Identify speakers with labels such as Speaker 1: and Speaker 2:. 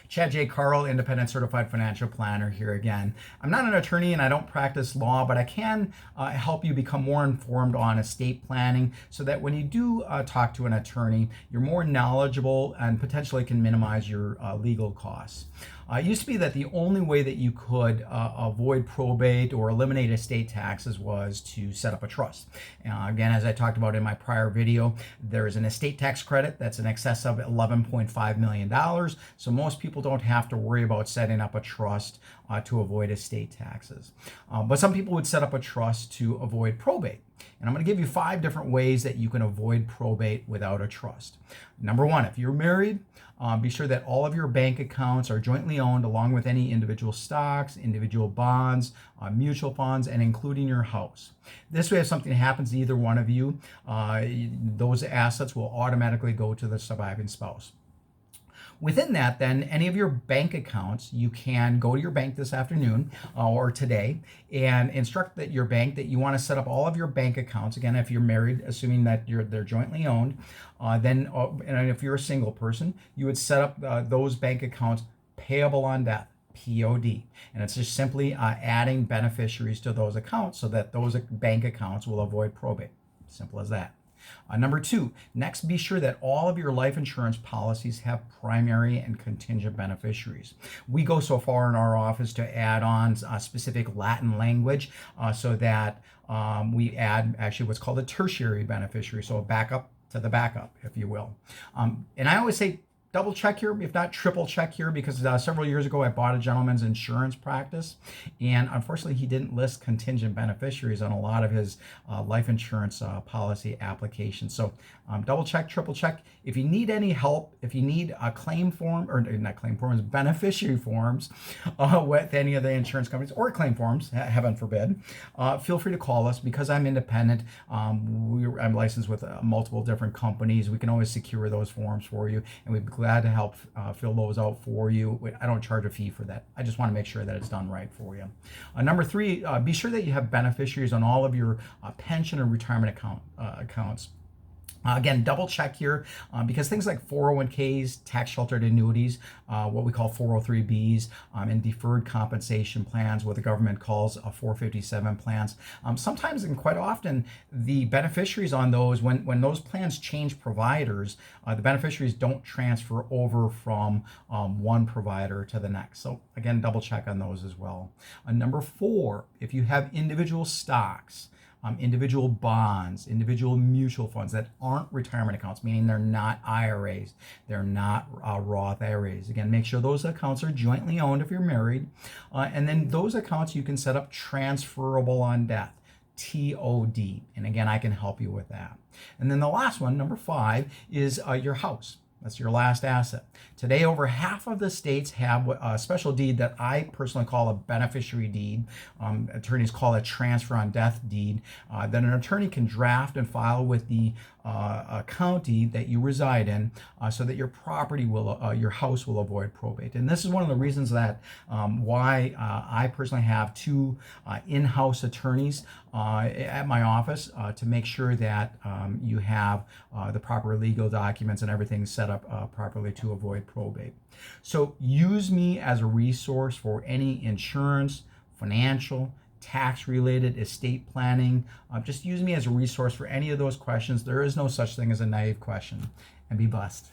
Speaker 1: Chad J. Karl, independent certified financial planner here again. I'm not an attorney and I don't practice law, but I can help you become more informed on estate planning so that when you do talk to an attorney, you're more knowledgeable and potentially can minimize your legal costs. It used to be that the only way that you could avoid probate or eliminate estate taxes was to set up a trust. Again, as I talked about in my prior video, there is an estate tax credit that's in excess of $11.5 million. So most people don't have to worry about setting up a trust to avoid estate taxes. But some people would set up a trust to avoid probate. And I'm going to give you 5 different ways that you can avoid probate without a trust. Number 1, if you're married, be sure that all of your bank accounts are jointly owned along with any individual stocks, individual bonds, mutual funds, and including your house. This way, if something happens to either one of you, those assets will automatically go to the surviving spouse. Within that, then, any of your bank accounts, you can go to your bank this afternoon or today and instruct that your bank that you want to set up all of your bank accounts. Again, if you're married, assuming that they're jointly owned, and if you're a single person, you would set up those bank accounts payable on death. POD. And it's just simply adding beneficiaries to those accounts so that those bank accounts will avoid probate. Simple as that. Number 2, next, be sure that all of your life insurance policies have primary and contingent beneficiaries. We go so far in our office to add on specific Latin language so that we add actually what's called a tertiary beneficiary, so a backup to the backup, if you will. And I always say, double check here, if not triple check here, because several years ago I bought a gentleman's insurance practice, and unfortunately he didn't list contingent beneficiaries on a lot of his life insurance policy applications. So double check, triple check. If you need any help, if you need a claim form, or not claim forms, beneficiary forms with any of the insurance companies, or claim forms, heaven forbid, feel free to call us. Because I'm independent, I'm licensed with multiple different companies. We can always secure those forms for you, and we'd be glad to help fill those out for you. I don't charge a fee for that. I just want to make sure that it's done right for you. Number 3, be sure that you have beneficiaries on all of your pension and retirement accounts. Again, double check here because things like 401ks, tax sheltered annuities, what we call 403bs, and deferred compensation plans, what the government calls 457 plans. Sometimes and quite often, the beneficiaries on those, when those plans change providers, the beneficiaries don't transfer over from one provider to the next. So again, double check on those as well. Number 4, if you have individual stocks, individual bonds, individual mutual funds that aren't retirement accounts, meaning they're not IRAs, they're not Roth IRAs. Again, make sure those accounts are jointly owned if you're married. And then those accounts you can set up transferable on death. TOD. And again, I can help you with that. And then the last one, number 5, is your house. That's your last asset. Today, over half of the states have a special deed that I personally call a beneficiary deed. Attorneys call it transfer on death deed. That an attorney can draft and file with the county that you reside in, so that your property will, your house will avoid probate. And this is one of the reasons that why I personally have 2 in-house attorneys at my office to make sure that you have the proper legal documents and everything set up properly to avoid probate. So use me as a resource for any insurance, financial, tax-related, estate planning. Just use me as a resource for any of those questions. There is no such thing as a naive question. And be blessed.